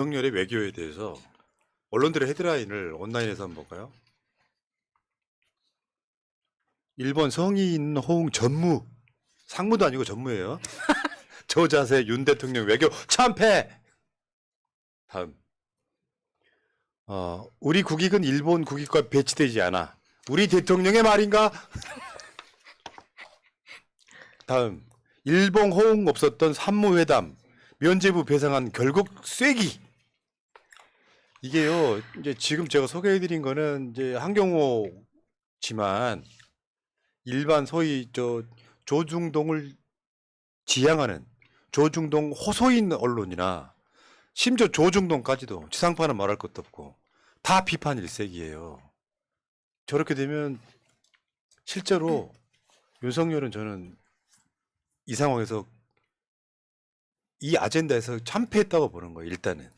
윤석열의 외교에 대해서 언론들의 헤드라인을 온라인에서 한번 볼까요? 일본 성인 호응 전무, 상무도 아니고 전무예요. 저자세 윤 대통령 외교 참패. 다음. 우리 국익은 일본 국익과 배치되지 않아. 우리 대통령의 말인가? 다음. 일본 호응 없었던 산무회담 면제부 배상안 결국 쐐기. 이게요, 이제 지금 제가 소개해드린 거는 이제 한경호지만 일반 소위 조중동을 지향하는 조중동 호소인 언론이나 심지어 조중동까지도 지상파는 말할 것도 없고 다 비판 일색이에요. 저렇게 되면 실제로 윤석열은 저는 이 상황에서 이 아젠다에서 참패했다고 보는 거예요. 일단은.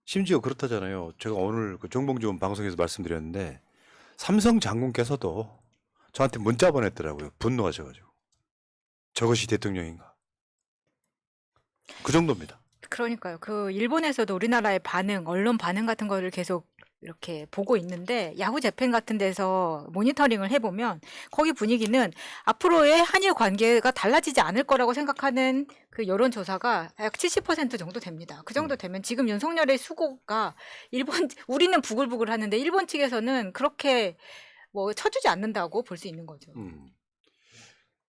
심지어 그렇다잖아요. 제가 오늘 그 정봉주원 방송에서 말씀드렸는데 삼성 장군께서도 저한테 문자 보냈더라고요. 분노하셔가지고. 저것이 대통령인가. 그 정도입니다. 그러니까요. 그 일본에서도 우리나라의 반응, 언론 반응 같은 거를 계속 이렇게 보고 있는데 야후 재팬 같은 데서 모니터링을 해보면 거기 분위기는 앞으로의 한일 관계가 달라지지 않을 거라고 생각하는 그 여론조사가 약 70% 정도 됩니다. 그 정도 되면 지금 윤석열의 수고가 우리는 부글부글 하는데 일본 측에서는 그렇게 뭐 쳐주지 않는다고 볼 수 있는 거죠.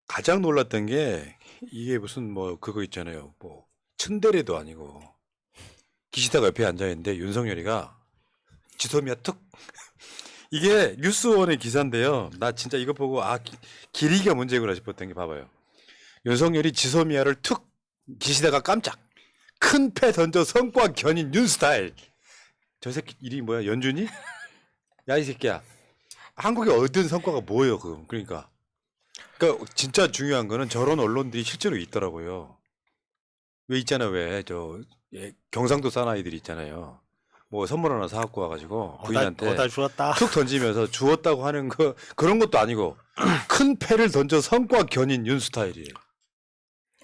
가장 놀랐던 게 이게 무슨 뭐 그거 있잖아요. 뭐 츤데레도 아니고 기시다가 옆에 앉아있는데 윤석열이가 지소미아 툭 이게 뉴스원의 기사인데요. 나 진짜 이거 보고 길이가 문제구나 싶었던 게 봐봐요. 윤석열이 지소미아를 툭 기시다가 깜짝 큰 패 던져 성과 견인 윤 스타일. 저 새끼 이름이 뭐야? 연준이? 야 이 새끼야. 한국에 얻은 성과가 뭐예요 그럼? 그러니까 진짜 중요한 거는 저런 언론들이 실제로 있더라고요. 왜 있잖아 왜 경상도 사나이들이 있잖아요. 뭐 선물 하나 사갖고 와가지고 부인한테 주었다. 툭 던지면서 주었다고 하는 거 그런 것도 아니고 큰 패를 던져 성과 견인 윤 스타일이에요.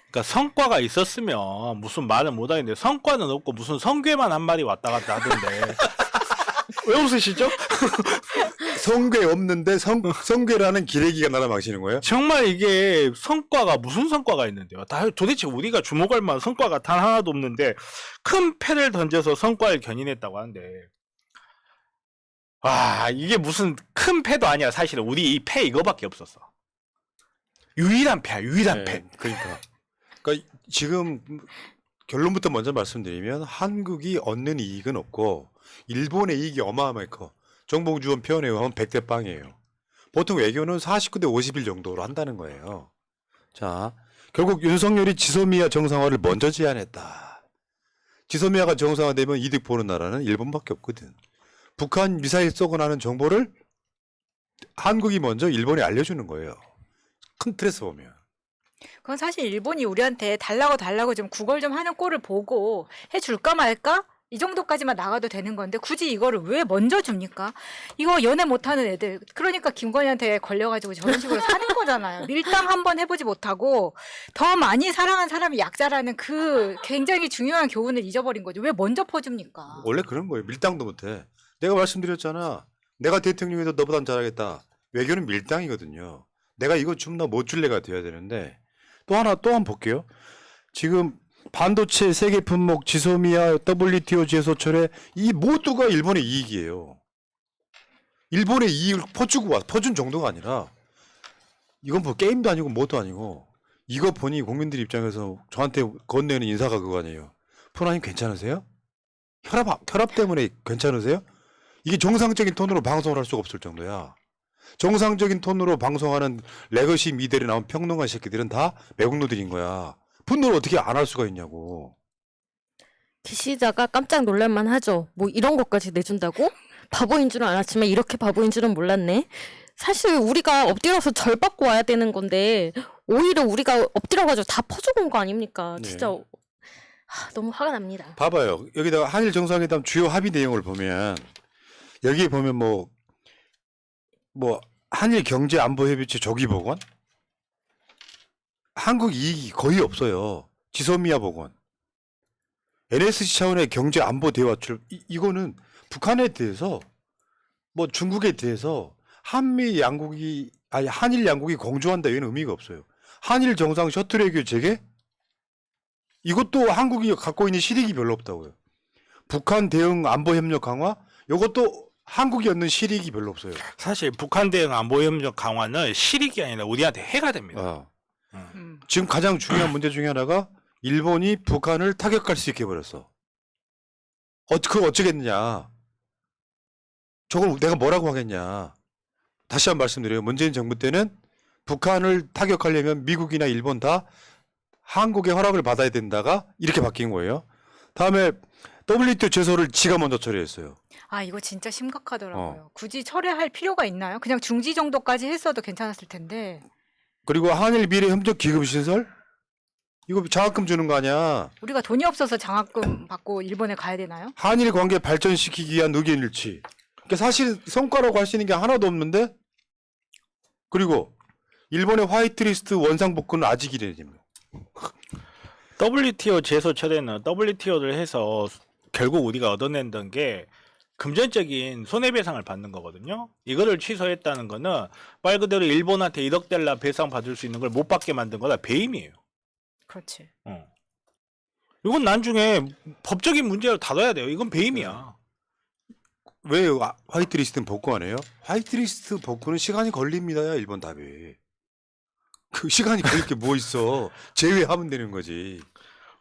그러니까 성과가 있었으면 무슨 말을 못 하겠는데 성과는 없고 무슨 성괴만 한 마리 왔다 갔다 하던데. 왜 웃으시죠? 성괴 없는데 성괴라는 기레기가 날아망치는 거예요? 정말 이게 성과가 무슨 성과가 있는데요? 도대체 우리가 주목할 만한 성과가 단 하나도 없는데 큰 패를 던져서 성과를 견인했다고 하는데 와 이게 무슨 큰 패도 아니야. 사실은 우리 이 패 이거밖에 없었어. 유일한 패야. 유일한 패. 그러니까 지금 결론부터 먼저 말씀드리면 한국이 얻는 이익은 없고 일본의 이익이 어마어마하게 커. 정봉주원 표현에 의하면 100대 빵이에요. 보통 외교는 49대 51 정도로 한다는 거예요. 자, 결국 윤석열이 지소미아 정상화를 먼저 제안했다. 지소미아가 정상화되면 이득 보는 나라는 일본밖에 없거든. 북한 미사일 쏘고 나는 정보를 한국이 먼저 일본에 알려주는 거예요. 큰 틀에서 보면. 그건 사실 일본이 우리한테 달라고 좀 구걸 좀 하는 꼴을 보고 해줄까 말까? 이 정도까지만 나가도 되는 건데 굳이 이거를 왜 먼저 줍니까? 이거 연애 못하는 애들 그러니까 김건희한테 걸려가지고 저런 식으로 사는 거잖아요. 밀당 한번 해보지 못하고 더 많이 사랑한 사람이 약자라는 그 굉장히 중요한 교훈을 잊어버린 거죠. 왜 먼저 퍼줍니까? 원래 그런 거예요. 밀당도 못해. 내가 말씀드렸잖아. 내가 대통령에도 너보단 잘하겠다. 외교는 밀당이거든요. 내가 이거 좀 더 못 줄래가 돼야 되는데 또 한 볼게요. 지금 반도체 세계 품목 지소미아 WTO 제소철에 이 모두가 일본의 이익이에요. 일본의 이익을 퍼준 정도가 아니라 이건 뭐 게임도 아니고 뭐도 아니고 이거 보니 국민들 입장에서 저한테 건네는 인사가 그거 아니에요. 프로님 괜찮으세요? 혈압 때문에 괜찮으세요? 이게 정상적인 톤으로 방송을 할 수가 없을 정도야. 정상적인 톤으로 방송하는 레거시 미들에 나온 평론가 새끼들은 다 매국노들인 거야. 분노를 어떻게 안 할 수가 있냐고. 기시다가 깜짝 놀랄만 하죠. 뭐 이런 것까지 내준다고? 바보인 줄은 알았지만 이렇게 바보인 줄은 몰랐네. 사실 우리가 엎드려서 절 받고 와야 되는 건데 오히려 우리가 엎드려가지고 다 퍼주고 온 거 아닙니까? 네. 진짜 너무 화가 납니다. 봐봐요. 여기다가 한일 정상회담 주요 합의 내용을 보면 여기에 보면 뭐 한일 경제 안보 협의체 조기 복원? 한국 이익이 거의 없어요. 지소미아 복원. NSC 차원의 경제 안보 대화 이거는 북한에 대해서 뭐 중국에 대해서 한일 양국이 공조한다 이런 의미가 없어요. 한일 정상 셔틀 외교 재개 이것도 한국이 갖고 있는 실익이 별로 없다고요. 북한 대응 안보 협력 강화 이것도 한국이 얻는 실익이 별로 없어요. 사실 북한 대응 안보 협력 강화는 실익이 아니라 우리한테 해가 됩니다. 아. 음. 지금 가장 중요한 문제 중에 하나가 일본이 북한을 타격할 수 있게 해버렸어. 그걸 어쩌겠느냐. 저걸 내가 뭐라고 하겠냐. 다시 한번 말씀드려요. 문재인 정부 때는 북한을 타격하려면 미국이나 일본 다 한국의 허락을 받아야 된다가 이렇게 바뀐 거예요. 다음에 WTO 제소를 지가 먼저 처리했어요. 아, 이거 진짜 심각하더라고요. 굳이 철회할 필요가 있나요? 그냥 중지 정도까지 했어도 괜찮았을 텐데. 그리고 한일 미래 협력 기금 신설? 이거 장학금 주는 거 아니야. 우리가 돈이 없어서 장학금 받고 일본에 가야 되나요? 한일 관계 발전시키기 위한 의견 일치. 그러니까 사실 성과라고 할 수 있는 게 하나도 없는데 그리고 일본의 화이트리스트 원상복구는 아직 이래집니다. WTO 제소 철회는 WTO를 해서 결국 우리가 얻어낸던 게 금전적인 손해배상을 받는 거거든요. 이거를 취소했다는 거는 말 그대로 일본한테 1억 달러 배상 받을 수 있는 걸 못 받게 만든 거다. 배임이에요. 그렇지. 이건 나중에 법적인 문제로 다뤄야 돼요. 이건 배임이야. 왜 화이트리스트는 복구 안 해요? 화이트리스트 복구는 시간이 걸립니다. 일본 답이. 그 시간이 걸릴 게 뭐 있어. 제외하면 되는 거지.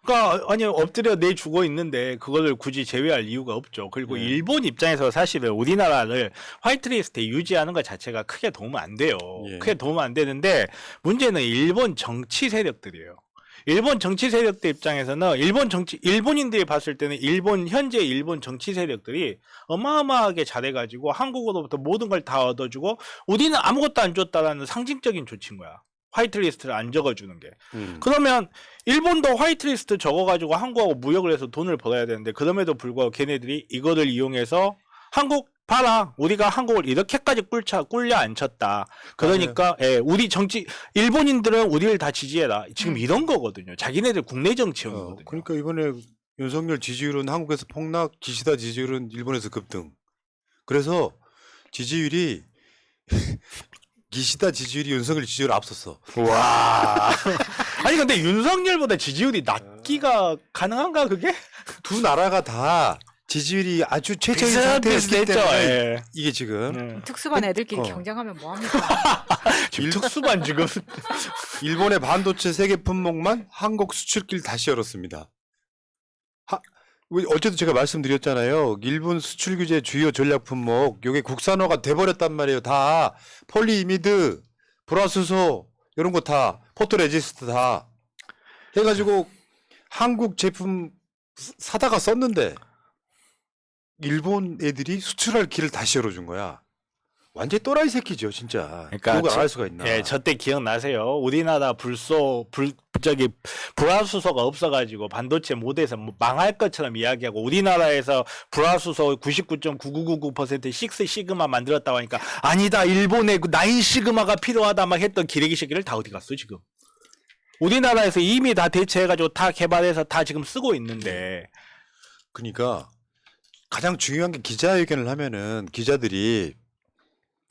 그러니까 아니 엎드려 내 죽어 있는데 그거를 굳이 제외할 이유가 없죠. 그리고 네. 일본 입장에서 사실은 우리나라를 화이트리스트에 유지하는 것 자체가 크게 도움은 안 돼요. 예. 크게 도움은 안 되는데 문제는 일본 정치 세력들이에요. 일본 정치 세력들 입장에서는 일본인들이 봤을 때는 현재 일본 정치 세력들이 어마어마하게 잘해가지고 한국으로부터 모든 걸 다 얻어주고 우리는 아무것도 안 줬다라는 상징적인 조치인 거야. 화이트리스트를 안 적어주는 게. 그러면 일본도 화이트리스트 적어가지고 한국하고 무역을 해서 돈을 벌어야 되는데 그럼에도 불구하고 걔네들이 이거를 이용해서 한국 봐라 우리가 한국을 이렇게까지 꿀려 앉혔다. 그러니까 우리 일본인들은 우리를 다 지지해라. 지금 이런 거거든요. 자기네들 국내 정치용이거든요. 그러니까 이번에 윤석열 지지율은 한국에서 폭락, 기시다 지지율은 일본에서 급등. 그래서 지지율이 기시다 지지율이 윤석열 지지율 앞섰어. 와. 아니 근데 윤석열보다 지지율이 낮기가 가능한가 그게? 두 나라가 다 지지율이 아주 최저인 상태였기 비슷했죠. 때문에 예. 이게 지금 특수반 애들끼리 어. 경쟁하면 뭐합니까? 지금 특수반 지금 일본의 반도체 세계 품목만 한국 수출길 다시 열었습니다. 어제도 제가 말씀드렸잖아요. 일본 수출 규제 주요 전략 품목 요게 국산화가 돼버렸단 말이에요. 다 폴리이미드, 불화수소 이런 거 다 포토레지스트 다 해가지고 한국 제품 사다가 썼는데 일본 애들이 수출할 길을 다시 열어준 거야. 완전 또라이 새끼죠, 진짜. 그러니까 그걸 안 할 수가 있나? 예, 저때 기억나세요? 우리나라 불화수소가 없어가지고 반도체 모드에서 뭐 망할 것처럼 이야기하고 우리나라에서 불화수소 99.9999% 6 시그마 만들었다고 하니까 아니다 일본에 그 9 시그마가 필요하다 막 했던 기레기 새끼를 다 어디 갔어 지금? 우리나라에서 이미 다 대체해가지고 다 개발해서 다 지금 쓰고 있는데. 그러니까 가장 중요한 게 기자회견을 하면은 기자들이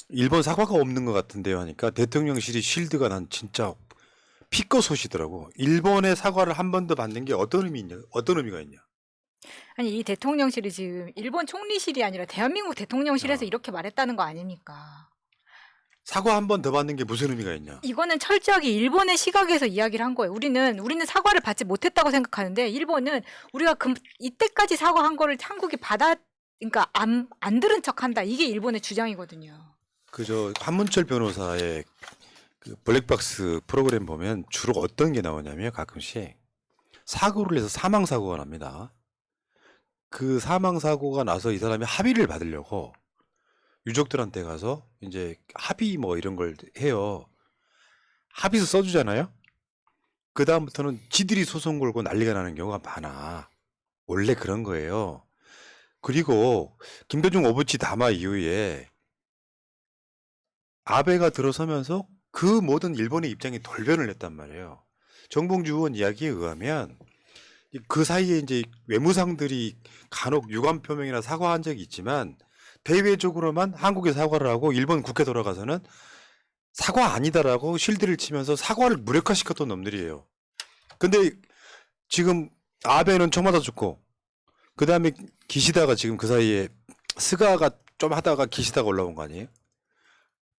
일본 사과가 없는 것 같은데요 하니까 대통령실이 쉴드가 난 진짜 피꺼소시더라고. 일본의 사과를 한 번도 받는 게 어떤 의미가 있냐? 아니 이 대통령실이 지금 일본 총리실이 아니라 대한민국 대통령실에서 이렇게 말했다는 거 아닙니까? 사과 한 번 더 받는 게 무슨 의미가 있냐? 이거는 철저하게 일본의 시각에서 이야기를 한 거예요. 우리는 사과를 받지 못했다고 생각하는데 일본은 우리가 이때까지 사과한 거를 한국이 그러니까 안 들은 척한다. 이게 일본의 주장이거든요. 그저 한문철 변호사의 그 블랙박스 프로그램 보면 주로 어떤 게 나오냐면 가끔씩 사고를 해서 사망 사고가 납니다. 그 사망 사고가 나서 이 사람이 합의를 받으려고 유족들한테 가서 이제 합의 뭐 이런 걸 해요. 합의서 써주잖아요. 그 다음부터는 지들이 소송 걸고 난리가 나는 경우가 많아. 원래 그런 거예요. 그리고 김대중 오부치 담화 이후에 아베가 들어서면서 그 모든 일본의 입장이 돌변을 했단 말이에요. 정봉주 의원 이야기에 의하면 그 사이에 이제 외무상들이 간혹 유감 표명이나 사과한 적이 있지만 대외적으로만 한국에 사과를 하고 일본 국회 돌아가서는 사과 아니다라고 실드를 치면서 사과를 무력화시켰던 놈들이에요. 근데 지금 아베는 청와대 죽고 그 다음에 기시다가 지금 그 사이에 스가가 좀 하다가 기시다가 올라온 거 아니에요?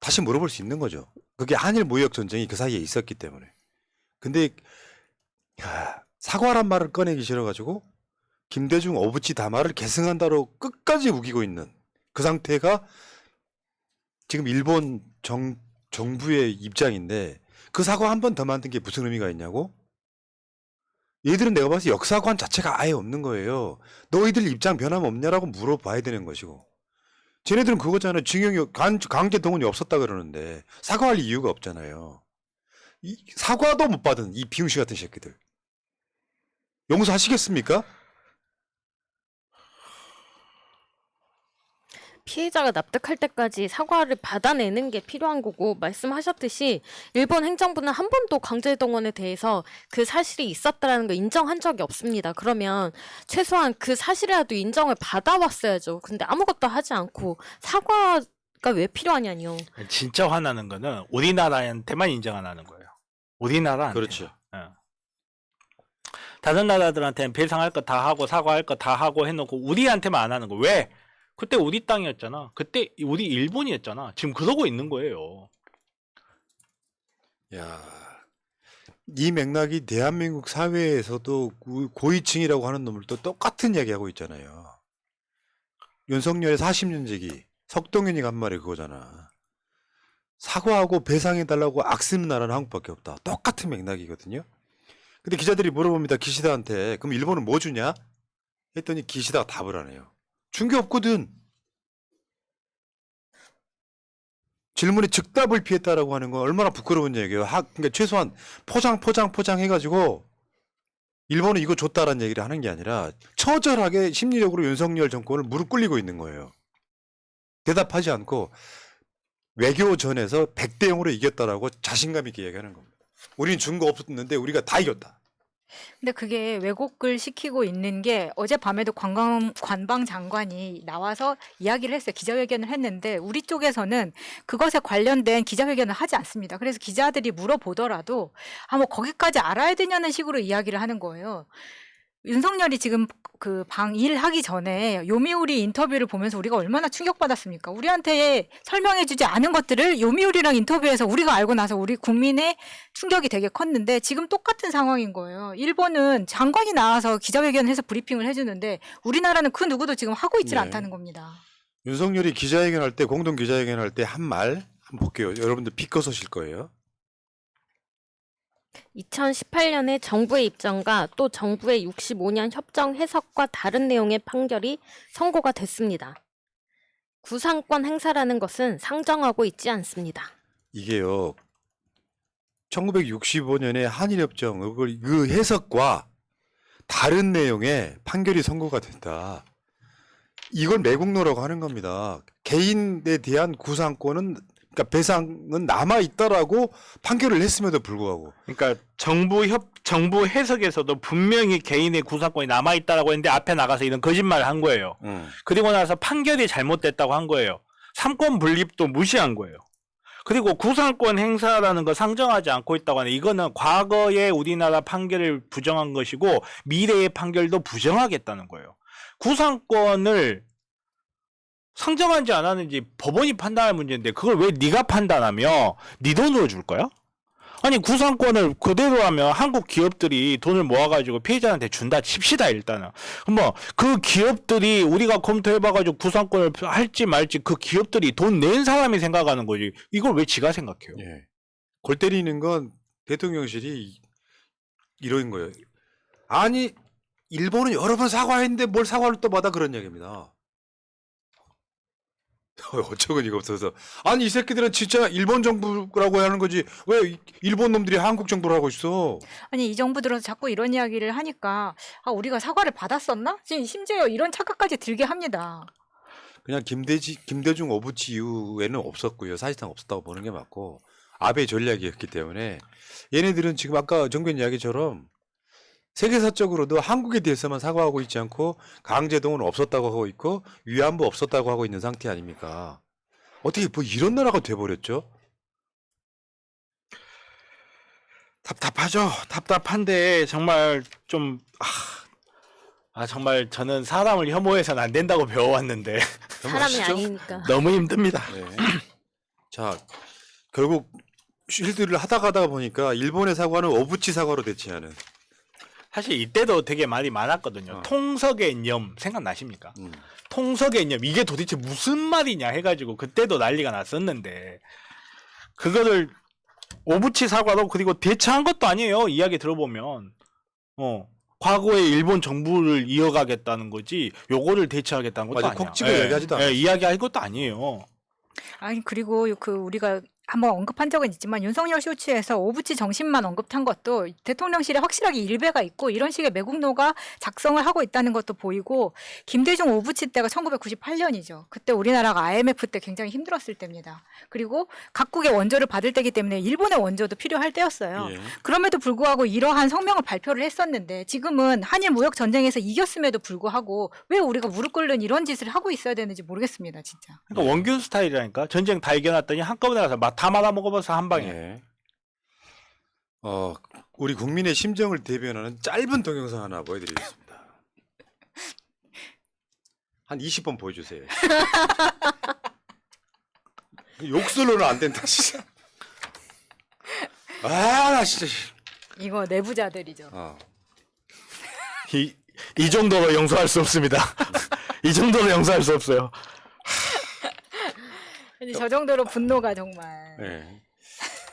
다시 물어볼 수 있는 거죠. 그게 한일 무역 전쟁이 그 사이에 있었기 때문에. 근데 사과란 말을 꺼내기 싫어가지고 김대중 어부치 담화를 계승한다로 끝까지 우기고 있는 그 상태가 지금 일본 정부의 입장인데 그 사과 한 번 더 만든 게 무슨 의미가 있냐고? 얘들은 내가 봤을 때 역사관 자체가 아예 없는 거예요. 너희들 입장 변함 없냐라고 물어봐야 되는 것이고. 쟤네들은 그거잖아요. 징용이 강제 동원이 없었다 그러는데 사과할 이유가 없잖아요. 사과도 못 받은 이 비용씨 같은 새끼들. 용서하시겠습니까? 피해자가 납득할 때까지 사과를 받아내는 게 필요한 거고 말씀하셨듯이 일본 행정부는 한 번도 강제동원에 대해서 그 사실이 있었다라는 걸 인정한 적이 없습니다. 그러면 최소한 그 사실이라도 인정을 받아왔어야죠. 근데 아무것도 하지 않고 사과가 왜 필요하냐뇨. 진짜 화나는 거는 우리나라한테만 인정 안 하는 거예요. 우리나라한테. 그렇죠. 다른 나라들한테는 배상할 거 다 하고 사과할 거 다 하고 해놓고 우리한테만 안 하는 거. 왜? 그때 우리 땅이었잖아. 그때 우리 일본이었잖아. 지금 그러고 있는 거예요. 야, 이 맥락이 대한민국 사회에서도 고위층이라고 하는 놈을 또 똑같은 이야기하고 있잖아요. 윤석열의 40년지기 석동현이가 한 말이 그거잖아. 사과하고 배상해달라고 악쓰는 나라는 한국밖에 없다. 똑같은 맥락이거든요. 근데 기자들이 물어봅니다. 기시다한테. 그럼 일본은 뭐 주냐? 했더니 기시다가 답을 안 해요. 준 게 없거든. 질문에 즉답을 피했다라고 하는 건 얼마나 부끄러운 얘기예요. 그러니까 최소한 포장 해가지고 일본은 이거 줬다라는 얘기를 하는 게 아니라 처절하게 심리적으로 윤석열 정권을 무릎 꿇리고 있는 거예요. 대답하지 않고 외교전에서 100대 0으로 이겼다라고 자신감 있게 얘기하는 겁니다. 우리는 준 거 없었는데 우리가 다 이겼다. 근데 그게 왜곡을 시키고 있는 게 어젯밤에도 관방 장관이 나와서 이야기를 했어요. 기자회견을 했는데 우리 쪽에서는 그것에 관련된 기자회견을 하지 않습니다. 그래서 기자들이 물어보더라도 뭐 거기까지 알아야 되냐는 식으로 이야기를 하는 거예요. 윤석열이 지금 그 방일 하기 전에 요미우리 인터뷰를 보면서 우리가 얼마나 충격받았습니까? 우리한테 설명해주지 않은 것들을 요미우리랑 인터뷰해서 우리가 알고 나서 우리 국민의 충격이 되게 컸는데 지금 똑같은 상황인 거예요. 일본은 장관이 나와서 기자회견을 해서 브리핑을 해주는데 우리나라는 그 누구도 지금 하고 있질 네. 않다는 겁니다. 윤석열이 기자회견할 때 공동 기자회견할 때 한 말 한번 볼게요. 여러분들 비껴서실 거예요. 2018년에 정부의 입장과 또 정부의 65년 협정 해석과 다른 내용의 판결이 선고가 됐습니다. 구상권 행사라는 것은 상정하고 있지 않습니다. 이게요. 1965년에 한일협정 그 해석과 다른 내용의 판결이 선고가 된다. 이걸 매국노라고 하는 겁니다. 개인에 대한 구상권은 그러니까 배상은 남아 있다라고 판결을 했음에도 불구하고. 그러니까 정부 해석에서도 분명히 개인의 구상권이 남아 있다라고 했는데 앞에 나가서 이런 거짓말을 한 거예요. 그리고 나서 판결이 잘못됐다고 한 거예요. 삼권 분립도 무시한 거예요. 그리고 구상권 행사라는 거 상정하지 않고 있다고 하는 이거는 과거의 우리나라 판결을 부정한 것이고 미래의 판결도 부정하겠다는 거예요. 구상권을 상정한지 안 하는지 법원이 판단할 문제인데 그걸 왜 네가 판단하며 네 돈으로 줄 거야? 아니 구상권을 그대로 하면 한국 기업들이 돈을 모아가지고 피해자한테 준다 칩시다 일단은. 뭐 그 기업들이 우리가 검토해봐가지고 구상권을 할지 말지 그 기업들이 돈 낸 사람이 생각하는 거지. 이걸 왜 지가 생각해요? 예. 골 때리는 건 대통령실이 이런 거예요. 아니 일본은 여러 번 사과했는데 뭘 사과를 또 받아 그런 얘기입니다. 어처구니가 없어서. 아니 이 새끼들은 진짜 일본 정부라고 하는 거지 왜 일본 놈들이 한국 정부를 하고 있어. 아니 이 정부 들어서 자꾸 이런 이야기를 하니까 우리가 사과를 받았었나? 지금 심지어 이런 착각까지 들게 합니다. 그냥 김대중 오부치 이후에는 없었고요. 사실상 없었다고 보는 게 맞고 아베 전략이었기 때문에 얘네들은 지금 아까 정변 이야기처럼 세계사적으로도 한국에 대해서만 사과하고 있지 않고 강제동은 없었다고 하고 있고 위안부 없었다고 하고 있는 상태 아닙니까? 어떻게 뭐 이런 나라가 돼버렸죠? 답답하죠. 답답한데 정말 좀 정말 저는 사람을 혐오해서는 안 된다고 배워왔는데 사람이 아니니까. 너무 힘듭니다. 네. 자, 결국 쉴드를 하다가 보니까 일본의 사과는 오부치 사과로 대체하는. 사실 이때도 되게 말이 많았거든요. 통석의 념 생각나십니까? 통석의 념 이게 도대체 무슨 말이냐 해가지고 그때도 난리가 났었는데 그거를 오부치 사과로 그리고 대체한 것도 아니에요. 이야기 들어보면 과거의 일본 정부를 이어가겠다는 거지 요거를 대체하겠다는 것도 맞아, 아니야. 콕 집어 이야기하지도 않았어. 이야기할 것도 아니에요. 아니 그리고 그 우리가 한번 언급한 적은 있지만 윤석열 쇼츠에서 오부치 정신만 언급한 것도 대통령실에 확실하게 일배가 있고 이런 식의 매국노가 작성을 하고 있다는 것도 보이고 김대중 오부치 때가 1998년이죠. 그때 우리나라가 IMF 때 굉장히 힘들었을 때입니다. 그리고 각국의 원조를 받을 때이기 때문에 일본의 원조도 필요할 때였어요. 예. 그럼에도 불구하고 이러한 성명을 발표를 했었는데 지금은 한일 무역 전쟁에서 이겼음에도 불구하고 왜 우리가 무릎 꿇는 이런 짓을 하고 있어야 되는지 모르겠습니다, 진짜. 그러니까 원균 스타일이라니까 전쟁 다 이겨놨더니 한꺼번에 가서 다 말아 먹어봐서 한 방에. 예. 우리 국민의 심정을 대변하는 짧은 동영상 하나 보여드리겠습니다. 한 20번 보여주세요. 욕설로는 안 된다 진짜. 나 진짜. 이거 내부자들이죠. 이 정도로 용서할 수 없습니다. 이 정도로 용서할 수 없어요. 아니, 저 정도로 분노가 정말. 네.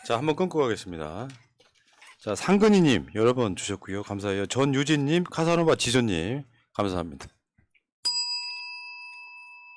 자, 한번 끊고 가겠습니다. 자, 상근이님 여러 번 주셨고요. 감사해요. 전유진님, 카사노바 지조님 감사합니다.